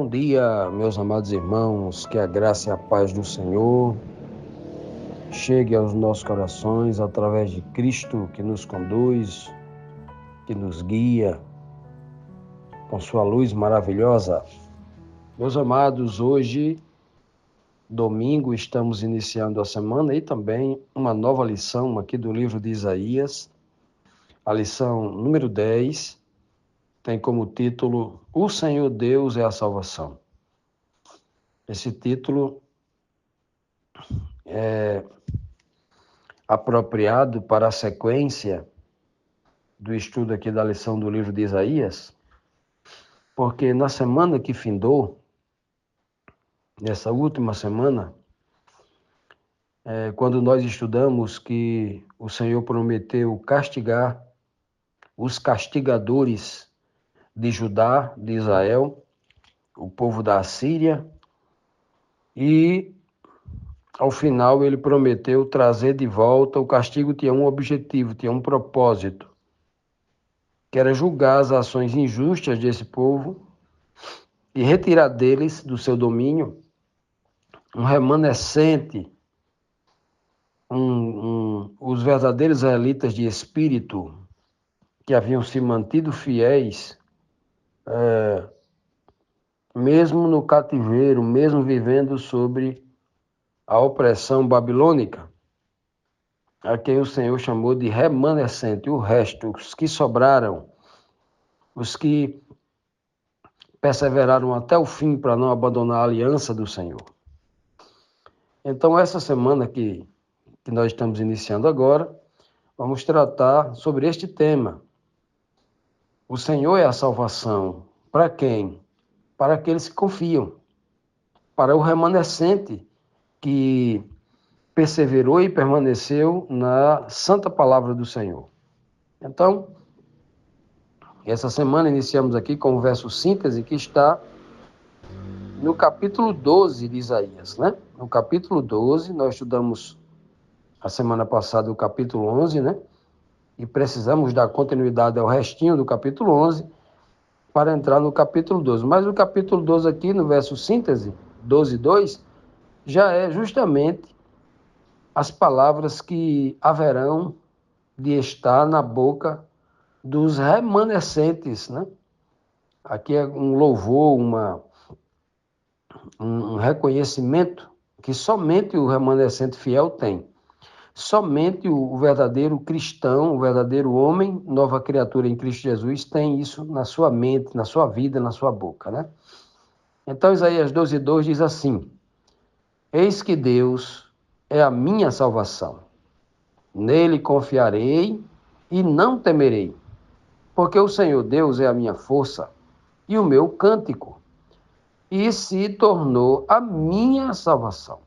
Bom dia, meus amados irmãos, que a graça e a paz do Senhor chegue aos nossos corações através de Cristo que nos conduz, que nos guia com sua luz maravilhosa. Meus amados, hoje, domingo, estamos iniciando a semana e também uma nova lição aqui do livro de Isaías, a lição número 10, tem como título O Senhor Deus é a Salvação. Esse título é apropriado para a sequência do estudo aqui da lição do livro de Isaías, porque na semana que findou, nessa última semana, quando nós estudamos que o Senhor prometeu castigar os castigadores de Judá, de Israel, o povo da Assíria, e ao final ele prometeu trazer de volta. O castigo tinha um objetivo, tinha um propósito, que era julgar as ações injustas desse povo e retirar deles, do seu domínio, um remanescente, os verdadeiros israelitas de espírito, que haviam se mantido fiéis, mesmo no cativeiro, mesmo vivendo sobre a opressão babilônica, a quem o Senhor chamou de remanescente, o resto, os que sobraram, os que perseveraram até o fim para não abandonar a aliança do Senhor. Então, essa semana que nós estamos iniciando agora, vamos tratar sobre este tema. O Senhor é a salvação. Para quem? Para aqueles que confiam. Para o remanescente que perseverou e permaneceu na santa palavra do Senhor. Então, essa semana iniciamos aqui com o verso síntese que está no capítulo 12 de Isaías, né? No capítulo 12, nós estudamos a semana passada o capítulo 11, né? E precisamos dar continuidade ao restinho do capítulo 11 para entrar no capítulo 12. Mas o capítulo 12 aqui, no verso síntese, 12:2, já é justamente as palavras que haverão de estar na boca dos remanescentes, né? Aqui é um louvor, um reconhecimento que somente o remanescente fiel tem. Somente o verdadeiro cristão, o verdadeiro homem, nova criatura em Cristo Jesus, tem isso na sua mente, na sua vida, na sua boca, né? Então, Isaías 12:2 diz assim: Eis que Deus é a minha salvação. Nele confiarei e não temerei, porque o Senhor Deus é a minha força e o meu cântico, e se tornou a minha salvação.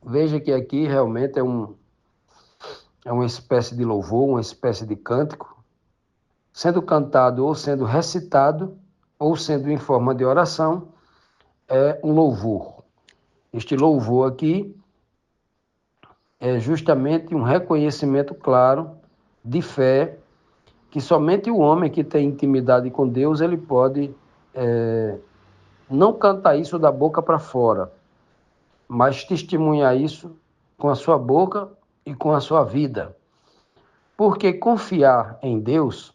Veja que aqui realmente é uma espécie de louvor, uma espécie de cântico, sendo cantado ou sendo recitado, ou sendo em forma de oração, é um louvor. Este louvor aqui é justamente um reconhecimento claro de fé, que somente o homem que tem intimidade com Deus, ele pode não cantar isso da boca para fora, mas testemunhar isso com a sua boca e com a sua vida. Porque confiar em Deus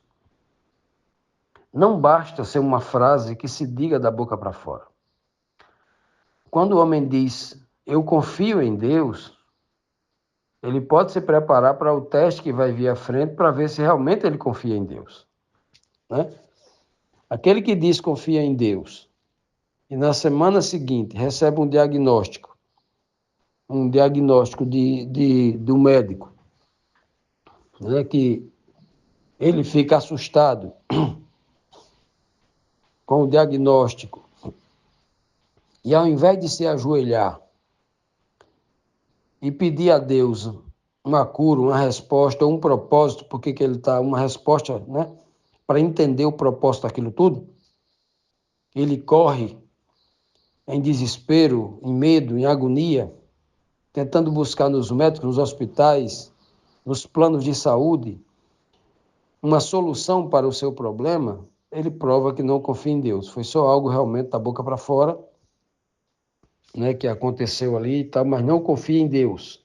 não basta ser uma frase que se diga da boca para fora. Quando o homem diz, eu confio em Deus, ele pode se preparar para o teste que vai vir à frente para ver se realmente ele confia em Deus, né? Aquele que diz confia em Deus e na semana seguinte recebe um diagnóstico do médico, né, que ele fica assustado com o diagnóstico e ao invés de se ajoelhar e pedir a Deus uma cura, uma resposta, um propósito, porque que ele está, uma resposta, né, para entender o propósito daquilo tudo, ele corre em desespero, em medo, em agonia, tentando buscar nos médicos, nos hospitais, nos planos de saúde, uma solução para o seu problema. ele prova que não confia em Deus. Foi só algo realmente da boca para fora, né, que aconteceu ali e tal, mas não confia em Deus.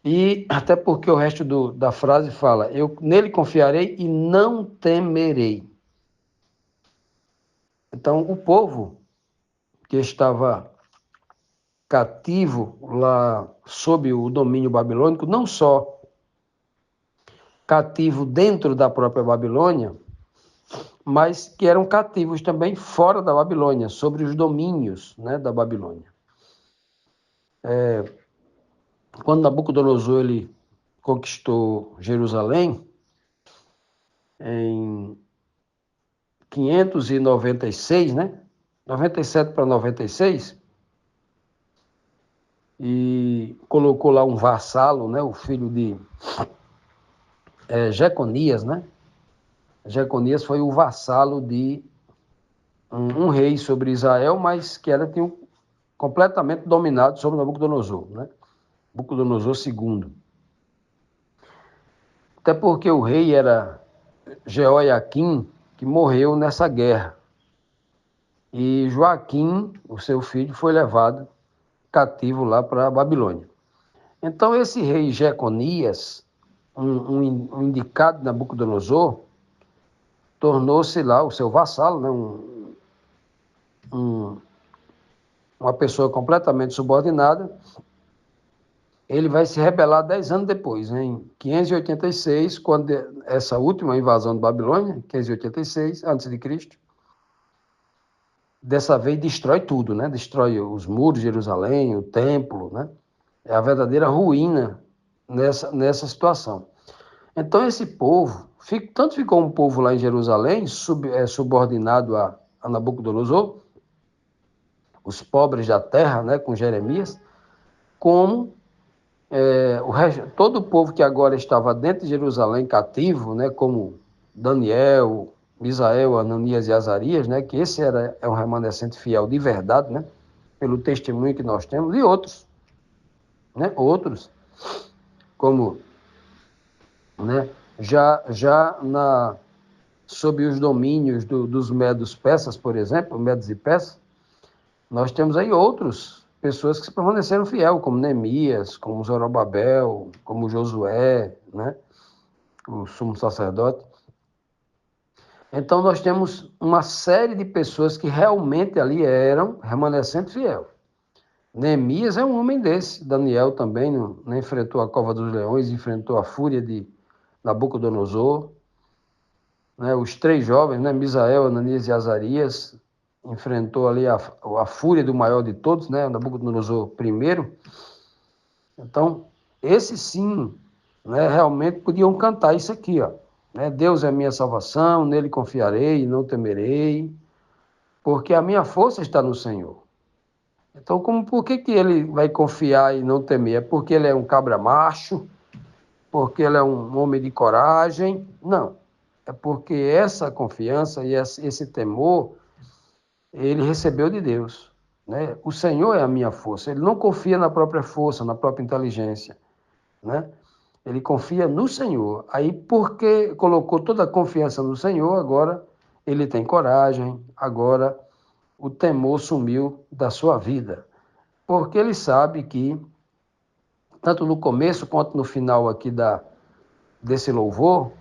E até porque o resto da frase fala, eu nele confiarei e não temerei. Então, o povo que estava cativo lá sob o domínio babilônico, não só cativo dentro da própria Babilônia, mas que eram cativos também fora da Babilônia, sobre os domínios, né, da Babilônia. Quando Nabucodonosor ele conquistou Jerusalém, em 596, né? 97 para 96, e colocou lá um vassalo, né? O filho de Jeconias, né? Jeconias foi o vassalo de um rei sobre Israel, mas que era completamente dominado sobre Nabucodonosor, né? Nabucodonosor II. Até porque o rei era Jeoiaquim, que morreu nessa guerra. E Joaquim, o seu filho, foi levado cativo lá para a Babilônia. Então, esse rei Jeconias, um indicado de Nabucodonosor, tornou-se lá o seu vassalo, né? Uma pessoa completamente subordinada. Ele vai se rebelar 10 anos depois, né? Em 586, quando essa última invasão de Babilônia, 586 a.C., dessa vez destrói tudo, né? Destrói os muros de Jerusalém, o templo, né? É a verdadeira ruína nessa situação. Então esse povo, tanto ficou um povo lá em Jerusalém, subordinado a Nabucodonosor, os pobres da terra, né, com Jeremias, como todo o povo que agora estava dentro de Jerusalém cativo, né, como Daniel, Misael, Ananias e Azarias, né, que esse é um remanescente fiel de verdade, né, pelo testemunho que nós temos, e outros, né, como, né, sob os domínios dos medos persas, por exemplo, medos e persas, nós temos aí outras pessoas que se permaneceram fiel, como Neemias, como Zorobabel, como Josué, né, o sumo sacerdote. Então nós temos uma série de pessoas que realmente ali eram remanescente fiel. Neemias é um homem desse, Daniel também não enfrentou a cova dos leões, enfrentou a fúria de Nabucodonosor, né? Os três jovens, né? Misael, Ananias e Azarias, enfrentou ali a fúria do maior de todos, né? Nabucodonosor I. Então, esses sim, né, realmente podiam cantar isso aqui, ó, né? Deus é minha salvação, nele confiarei, não temerei, porque a minha força está no Senhor. Então, por que ele vai confiar e não temer? É porque ele é um cabra macho? Porque ele é um homem de coragem? Não. É porque essa confiança e esse temor, ele recebeu de Deus, né? O Senhor é a minha força. Ele não confia na própria força, na própria inteligência, né? Ele confia no Senhor. Aí, porque colocou toda a confiança no Senhor, agora ele tem coragem, agora o temor sumiu da sua vida. Porque ele sabe que, tanto no começo quanto no final aqui desse louvor,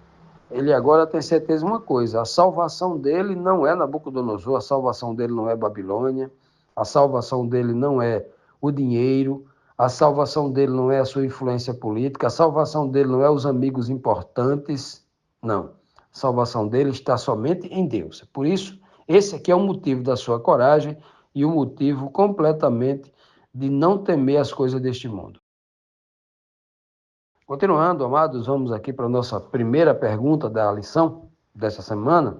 ele agora tem certeza de uma coisa: a salvação dele não é Nabucodonosor, a salvação dele não é Babilônia, a salvação dele não é o dinheiro, a salvação dele não é a sua influência política, a salvação dele não é os amigos importantes, não. A salvação dele está somente em Deus. Por isso, esse aqui é o motivo da sua coragem e o motivo completamente de não temer as coisas deste mundo. Continuando, amados, vamos aqui para a nossa primeira pergunta da lição dessa semana,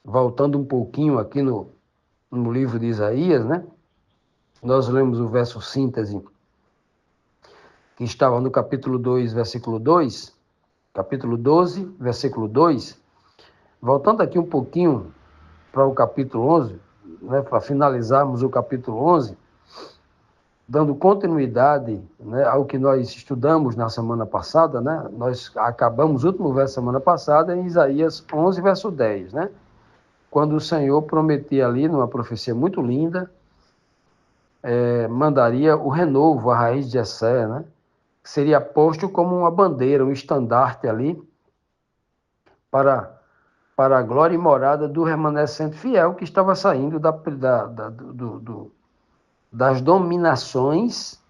voltando um pouquinho aqui no livro de Isaías, né? Nós lemos o verso síntese, que estava no capítulo 2, versículo 2, capítulo 12, versículo 2. Voltando aqui um pouquinho para o capítulo 11, né, para finalizarmos o capítulo 11, dando continuidade, né, ao que nós estudamos na semana passada, né? Nós acabamos o último verso semana passada em Isaías 11, verso 10, né? Quando o Senhor prometia ali, numa profecia muito linda, mandaria o renovo, a raiz de Jessé, né? Que seria posto como uma bandeira, um estandarte ali, para, para a glória e morada do remanescente fiel que estava saindo das dominações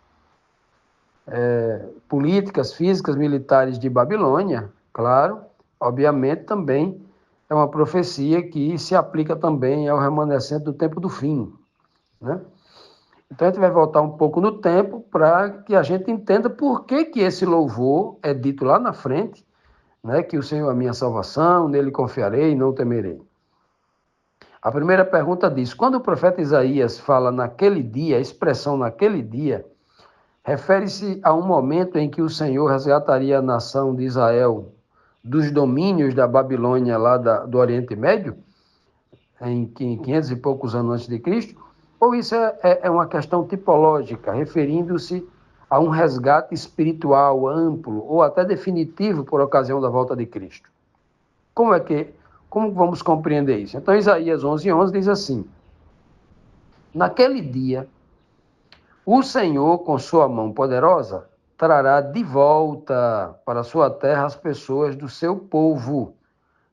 políticas, físicas, militares de Babilônia. Claro, obviamente também é uma profecia que se aplica também ao remanescente do tempo do fim, né? Então a gente vai voltar um pouco no tempo para que a gente entenda por que esse louvor é dito lá na frente, né? Que o Senhor é a minha salvação, nele confiarei e não temerei. A primeira pergunta diz: quando o profeta Isaías fala naquele dia, a expressão naquele dia, refere-se a um momento em que o Senhor resgataria a nação de Israel dos domínios da Babilônia lá do Oriente Médio, em 500 e poucos anos antes de Cristo, ou isso é uma questão tipológica, referindo-se a um resgate espiritual amplo ou até definitivo por ocasião da volta de Cristo? Como vamos compreender isso? Então, Isaías 11:11 diz assim: naquele dia, o Senhor, com sua mão poderosa, trará de volta para sua terra as pessoas do seu povo,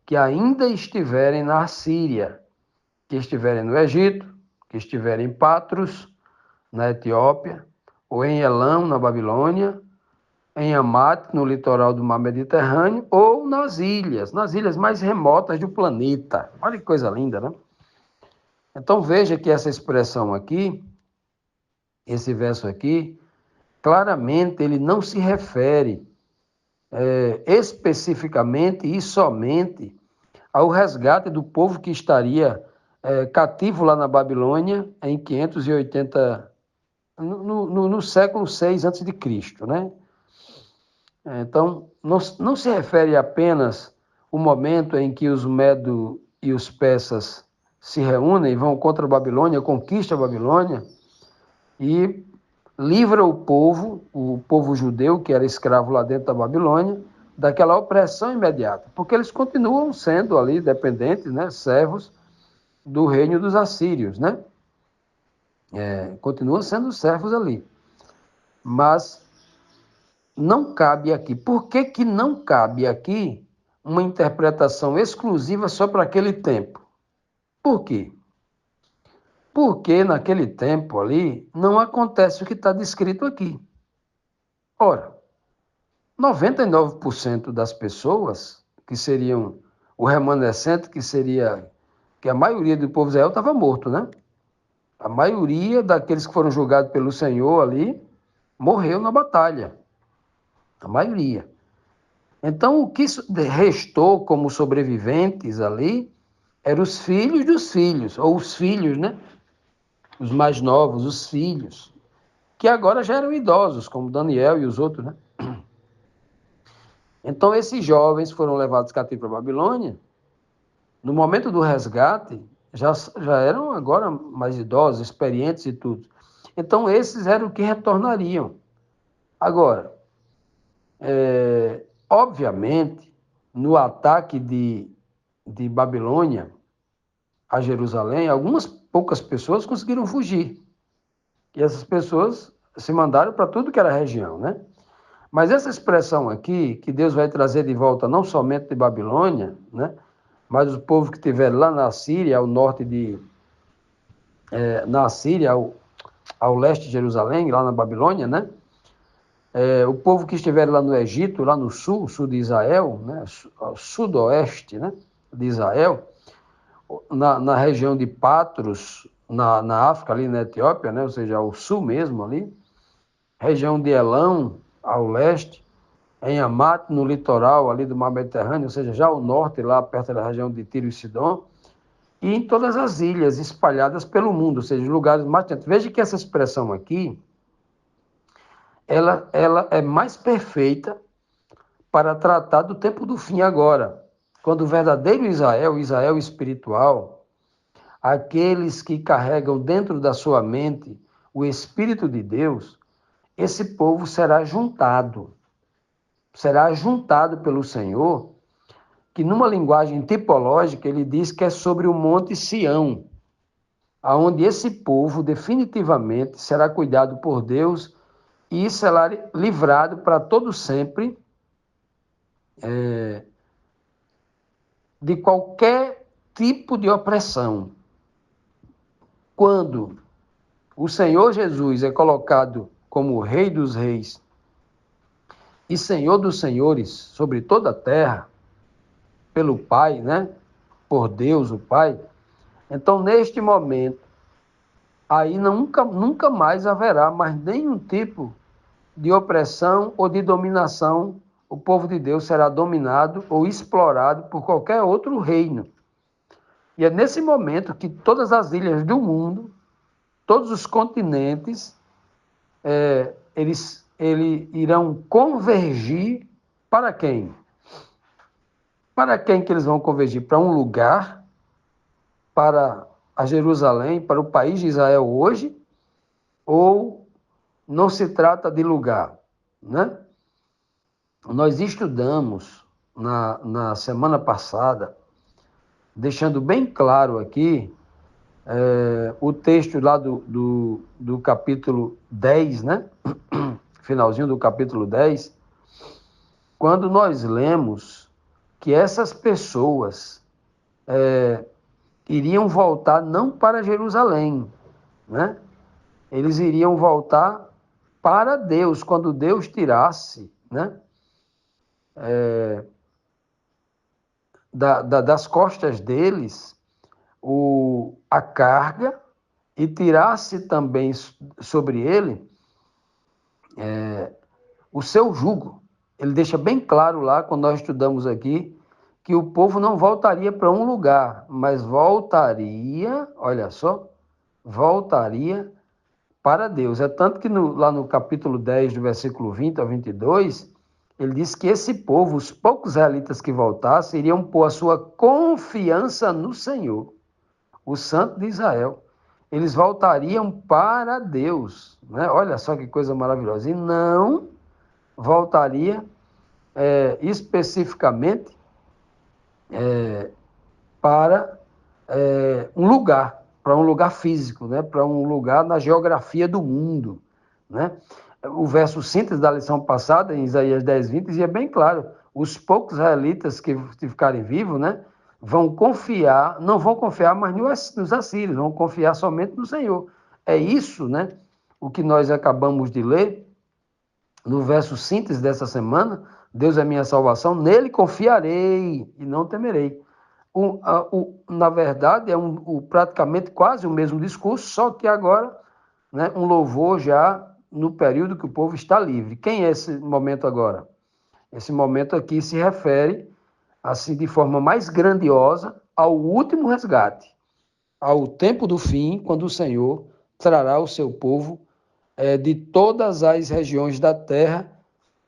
que ainda estiverem na Síria, que estiverem no Egito, que estiverem em Patros, na Etiópia, ou em Elam, na Babilônia, em Amate, no litoral do mar Mediterrâneo, ou nas ilhas mais remotas do planeta. Olha que coisa linda, né? Então veja que essa expressão aqui, esse verso aqui, claramente ele não se refere especificamente e somente ao resgate do povo que estaria cativo lá na Babilônia em 580, no século 6 antes de Cristo, né? Então, não se refere apenas o momento em que os Medo e os persas se reúnem, vão contra a Babilônia, conquistam a Babilônia e livra o povo judeu, que era escravo lá dentro da Babilônia, daquela opressão imediata, porque eles continuam sendo ali dependentes, né, servos do reino dos assírios, né? Continuam sendo servos ali. Mas não cabe aqui. Por que que não cabe aqui uma interpretação exclusiva só para aquele tempo? Por quê? Porque naquele tempo ali não acontece o que está descrito aqui. Ora, 99% das pessoas que seriam o remanescente, que a maioria do povo de Israel estava morto, né? A maioria daqueles que foram julgados pelo Senhor ali morreu na batalha. A maioria. Então, o que restou como sobreviventes ali eram os filhos dos filhos, ou os filhos, né? Os mais novos, os filhos, que agora já eram idosos, como Daniel e os outros, né? Então, esses jovens foram levados cativos para a Babilônia. No momento do resgate, já eram agora mais idosos, experientes e tudo. Então, esses eram que retornariam. Agora, obviamente, no ataque de Babilônia a Jerusalém, algumas poucas pessoas conseguiram fugir. E essas pessoas se mandaram para tudo que era região, né? Mas essa expressão aqui, que Deus vai trazer de volta não somente de Babilônia, né? Mas o povo que estiver lá na Síria, ao norte na Síria, ao leste de Jerusalém, lá na Babilônia, né? O povo que estiver lá no Egito, lá no sul de Israel, né? Sudoeste, né? De Israel, na região de Patros, na África, ali na Etiópia, né? Ou seja, ao sul mesmo ali, região de Elão, ao leste, em Amate, no litoral ali do mar Mediterrâneo, ou seja, já ao norte, lá perto da região de Tiro e Sidom, e em todas as ilhas espalhadas pelo mundo, ou seja, lugares mais distantes. Veja que essa expressão aqui, ela é mais perfeita para tratar do tempo do fim agora, quando o verdadeiro Israel, o Israel espiritual, aqueles que carregam dentro da sua mente o Espírito de Deus, esse povo será juntado pelo Senhor, que numa linguagem tipológica ele diz que é sobre o Monte Sião, aonde esse povo definitivamente será cuidado por Deus e será livrado para todo sempre de qualquer tipo de opressão. Quando o Senhor Jesus é colocado como Rei dos Reis e Senhor dos Senhores sobre toda a terra, pelo Pai, né? Por Deus, o Pai. Então, neste momento, aí nunca mais haverá mais nenhum tipo de opressão ou de dominação. O povo de Deus será dominado ou explorado por qualquer outro reino. E é nesse momento que todas as ilhas do mundo, todos os continentes, eles irão convergir para quem? Para quem que eles vão convergir? Para um lugar, para a Jerusalém, para o país de Israel hoje, ou não se trata de lugar, né? Nós estudamos na semana passada, deixando bem claro aqui, o texto lá do capítulo 10, né? Finalzinho do capítulo 10, quando nós lemos que essas pessoas iriam voltar não para Jerusalém, né? Eles iriam voltar para Deus, quando Deus tirasse, né? Das costas deles a carga e tirasse também sobre ele o seu jugo. Ele deixa bem claro lá, quando nós estudamos aqui, que o povo não voltaria para um lugar, mas voltaria, olha só, voltaria para Deus. É tanto que lá no capítulo 10, do versículo 20 ao 22, ele diz que esse povo, os poucos israelitas que voltassem, iriam pôr a sua confiança no Senhor, o Santo de Israel. Eles voltariam para Deus, né? Olha só que coisa maravilhosa. E não voltaria especificamente para um lugar físico, né? Para um lugar na geografia do mundo, né? O verso síntese da lição passada, em Isaías 10, 20, dizia bem claro: os poucos israelitas que ficarem vivos, né, não vão confiar mais nos assírios, vão confiar somente no Senhor. É isso, né, o que nós acabamos de ler no verso síntese dessa semana: Deus é minha salvação, nele confiarei e não temerei. Na verdade, é praticamente quase o mesmo discurso, só que agora, né, um louvor já no período que o povo está livre. Quem é esse momento agora? Esse momento aqui se refere, assim, de forma mais grandiosa, ao último resgate, ao tempo do fim, quando o Senhor trará o seu povo de todas as regiões da terra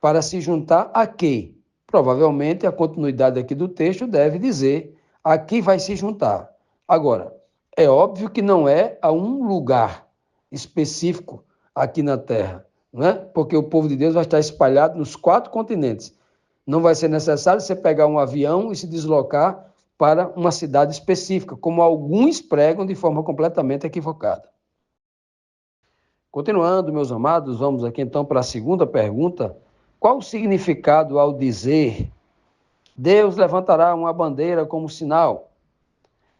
para se juntar a quê? Provavelmente a continuidade aqui do texto deve dizer: aqui vai se juntar. Agora, é óbvio que não é a um lugar específico aqui na terra, né? Porque o povo de Deus vai estar espalhado nos 4 continentes. Não vai ser necessário você pegar um avião e se deslocar para uma cidade específica, como alguns pregam de forma completamente equivocada. Continuando, meus amados, vamos aqui então para a segunda pergunta. Qual o significado ao dizer: Deus levantará uma bandeira como sinal?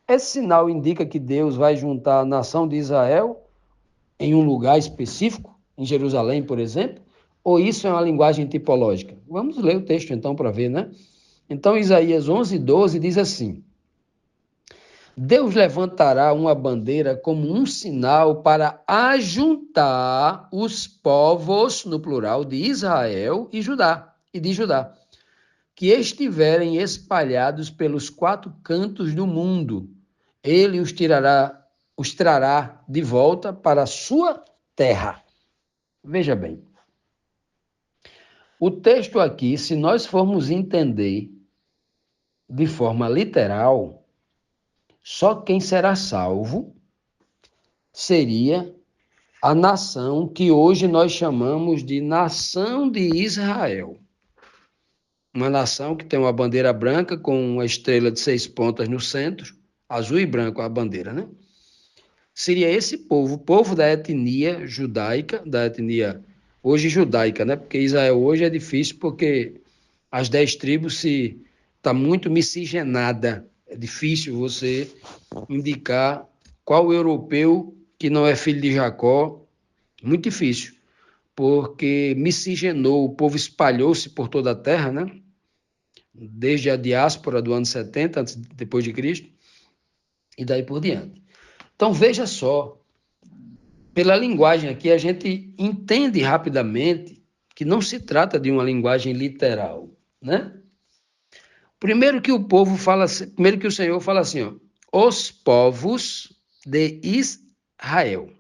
Esse sinal indica que Deus vai juntar a nação de Israel em um lugar específico, em Jerusalém, por exemplo? Ou isso é uma linguagem tipológica? Vamos ler o texto então para ver, né? Então, Isaías 11:12 diz assim: Deus levantará uma bandeira como um sinal para ajuntar os povos, no plural, de Israel e de Judá, que estiverem espalhados pelos 4 cantos do mundo. Ele os trará de volta para a sua terra. Veja bem, o texto aqui, se nós formos entender de forma literal, só quem será salvo seria a nação que hoje nós chamamos de nação de Israel. Uma nação que tem uma bandeira branca com uma estrela de 6 pontas no centro, azul e branco a bandeira, né? Seria esse povo, o povo da etnia judaica, da etnia hoje judaica, né? Porque Israel hoje é difícil porque as 10 tribos está muito miscigenada. É difícil você indicar qual europeu que não é filho de Jacó. Muito difícil, porque miscigenou, o povo espalhou-se por toda a terra, né? Desde a diáspora do ano 70, depois de Cristo, e daí por diante. Então, veja só, pela linguagem aqui, a gente entende rapidamente que não se trata de uma linguagem literal, né? Primeiro que o Senhor fala assim, ó, os povos de Israel.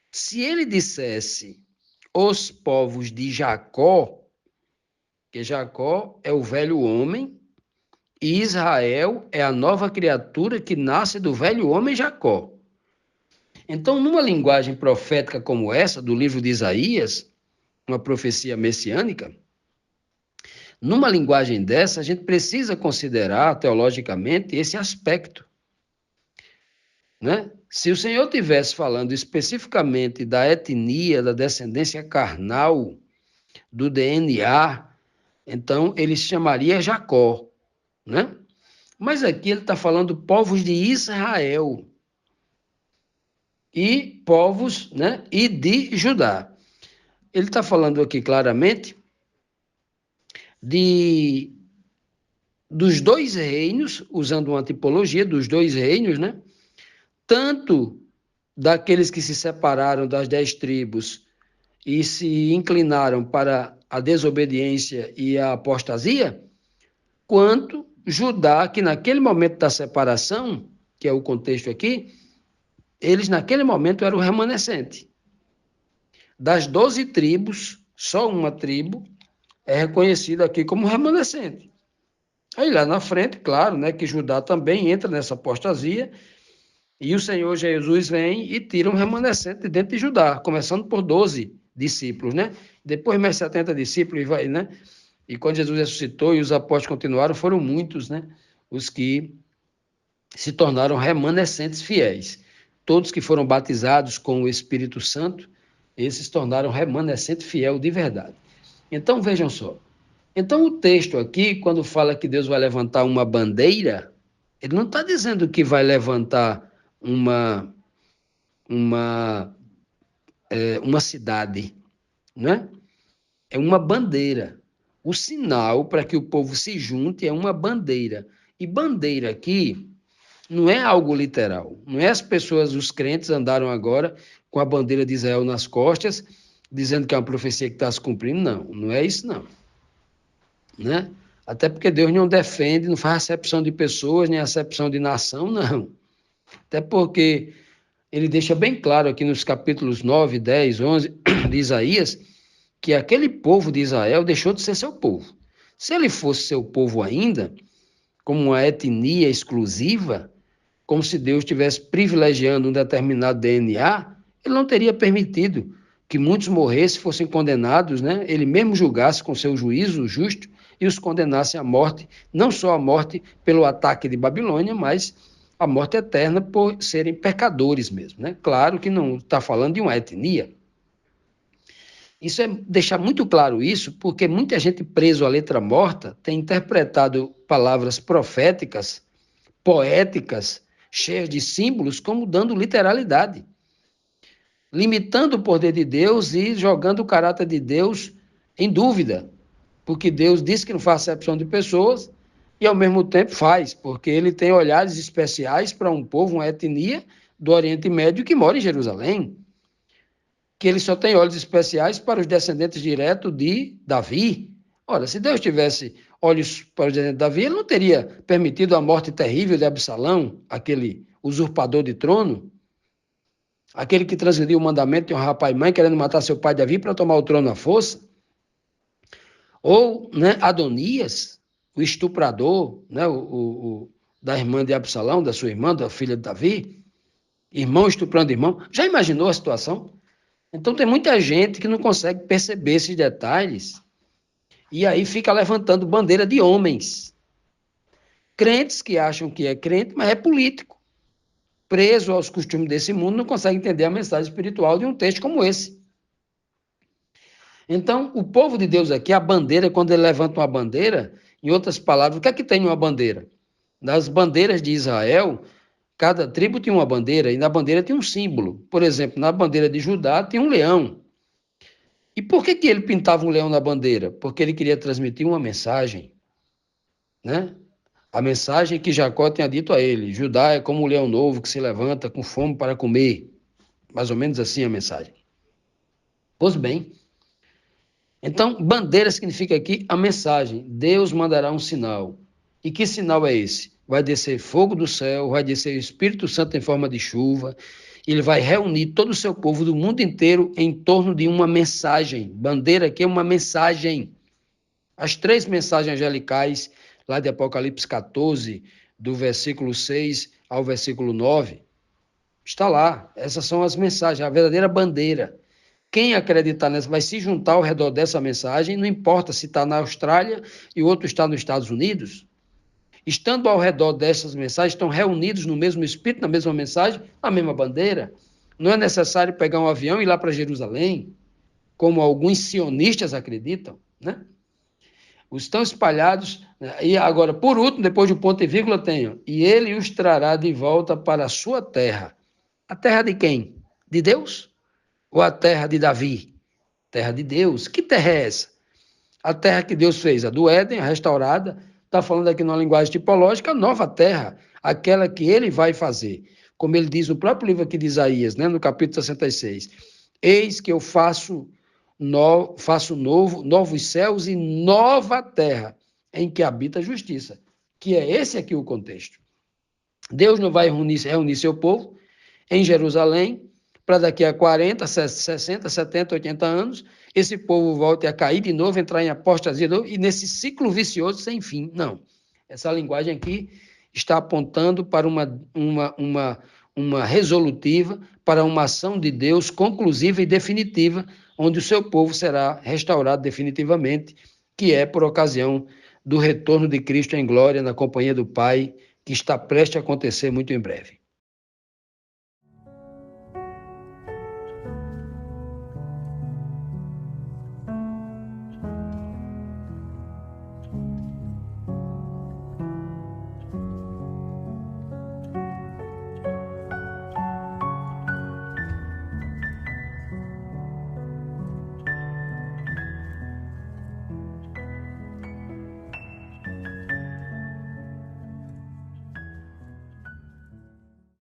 Se ele dissesse os povos de Jacó, que Jacó é o velho homem e Israel é a nova criatura que nasce do velho homem Jacó. Então, numa linguagem profética como essa, do livro de Isaías, uma profecia messiânica, numa linguagem dessa, a gente precisa considerar teologicamente esse aspecto, né? Se o Senhor tivesse falando especificamente da etnia, da descendência carnal, do DNA, então ele se chamaria Jacó, né? Mas aqui ele está falando povos de Israel e povos, né? E de Judá. Ele está falando aqui claramente dos dois reinos, usando uma tipologia dos dois reinos, né? Tanto daqueles que se separaram das 10 tribos e se inclinaram para a desobediência e a apostasia, quanto Judá, que naquele momento da separação, que é o contexto aqui, eles naquele momento eram o remanescente. Das 12 tribos, só uma tribo é reconhecida aqui como remanescente. Aí lá na frente, claro, né, que Judá também entra nessa apostasia, e o Senhor Jesus vem e tira um remanescente dentro de Judá, começando por 12 discípulos, né? Depois mais 70 discípulos, vai, né? E quando Jesus ressuscitou e os apóstolos continuaram, foram muitos, né? Os que se tornaram remanescentes fiéis. Todos que foram batizados com o Espírito Santo, esses se tornaram remanescente fiel de verdade. Então, vejam só. Então, o texto aqui, quando fala que Deus vai levantar uma bandeira, ele não está dizendo que vai levantar uma cidade, né? É uma bandeira. O sinal para que o povo se junte é uma bandeira. E bandeira aqui não é algo literal. Não é as pessoas, os crentes andaram agora com a bandeira de Israel nas costas, dizendo que é uma profecia que está se cumprindo. Não, não é isso não. Né? Até porque Deus não defende, não faz acepção de pessoas, nem acepção de nação, não. Até porque ele deixa bem claro aqui nos capítulos 9, 10, 11 de Isaías, que aquele povo de Israel deixou de ser seu povo. Se ele fosse seu povo ainda, como uma etnia exclusiva, como se Deus estivesse privilegiando um determinado DNA, ele não teria permitido que muitos morressem, fossem condenados, né? Ele mesmo julgasse com seu juízo justo e os condenasse à morte, não só a morte pelo ataque de Babilônia, mas a morte eterna por serem pecadores mesmo, né? Claro que não está falando de uma etnia. Isso é deixar muito claro isso, porque muita gente preso à letra morta tem interpretado palavras proféticas, poéticas, cheias de símbolos, como dando literalidade, limitando o poder de Deus e jogando o caráter de Deus em dúvida, porque Deus diz que não faz acepção de pessoas e ao mesmo tempo faz, porque ele tem olhares especiais para um povo, uma etnia do Oriente Médio que mora em Jerusalém, que ele só tem olhos especiais para os descendentes diretos de Davi. Ora, se Deus tivesse olhos para os descendentes de Davi, ele não teria permitido a morte terrível de Absalão, aquele usurpador de trono, aquele que transgrediu o mandamento de honrar pai e mãe, querendo matar seu pai Davi para tomar o trono à força. Ou, né, Adonias, o estuprador, né, da irmã de Absalão, da sua irmã, da filha de Davi. Irmão estuprando irmão. Já imaginou a situação? Então tem muita gente que não consegue perceber esses detalhes e aí fica levantando bandeira de homens. Crentes que acham que é crente, mas é político. Preso aos costumes desse mundo, não consegue entender a mensagem espiritual de um texto como esse. Então, o povo de Deus aqui, a bandeira, quando ele levanta uma bandeira, em outras palavras, o que é que tem uma bandeira? Nas bandeiras de Israel, cada tribo tinha uma bandeira e na bandeira tinha um símbolo. Por exemplo, na bandeira de Judá tinha um leão. E por que ele pintava um leão na bandeira? Porque ele queria transmitir uma mensagem, né? A mensagem que Jacó tinha dito a ele: Judá é como um leão novo que se levanta com fome para comer. Mais ou menos assim a mensagem. Pois bem, então bandeira significa aqui a mensagem. Deus mandará um sinal. E que sinal é esse? Vai descer fogo do céu, vai descer o Espírito Santo em forma de chuva. Ele vai reunir todo o seu povo do mundo inteiro em torno de uma mensagem. Bandeira aqui é uma mensagem. As 3 mensagens angelicais, lá de Apocalipse 14, do versículo 6 ao versículo 9, está lá. Essas são as mensagens, a verdadeira bandeira. Quem acreditar nessa vai se juntar ao redor dessa mensagem, não importa se está na Austrália e o outro está nos Estados Unidos. Estando ao redor dessas mensagens, estão reunidos no mesmo espírito, na mesma mensagem, na mesma bandeira. Não é necessário pegar um avião e ir lá para Jerusalém, como alguns sionistas acreditam, né? Estão espalhados, né? E agora, por último, depois do ponto e vírgula, tenho, e ele os trará de volta para a sua terra. A terra de quem? De Deus? Ou a terra de Davi? Terra de Deus. Que terra é essa? A terra que Deus fez, a do Éden, a restaurada, está falando aqui numa linguagem tipológica, a nova terra, aquela que ele vai fazer. Como ele diz no próprio livro aqui de Isaías, né, no capítulo 66. Eis que eu faço novos céus e nova terra, em que habita a justiça. Que é esse aqui o contexto. Deus não vai reunir seu povo em Jerusalém para daqui a 40, 60, 70, 80 anos, esse povo volte a cair de novo, entrar em apostasia de novo, e nesse ciclo vicioso sem fim. Não. Essa linguagem aqui está apontando para uma resolutiva, para uma ação de Deus conclusiva e definitiva, onde o seu povo será restaurado definitivamente, que é por ocasião do retorno de Cristo em glória na companhia do Pai, que está prestes a acontecer muito em breve.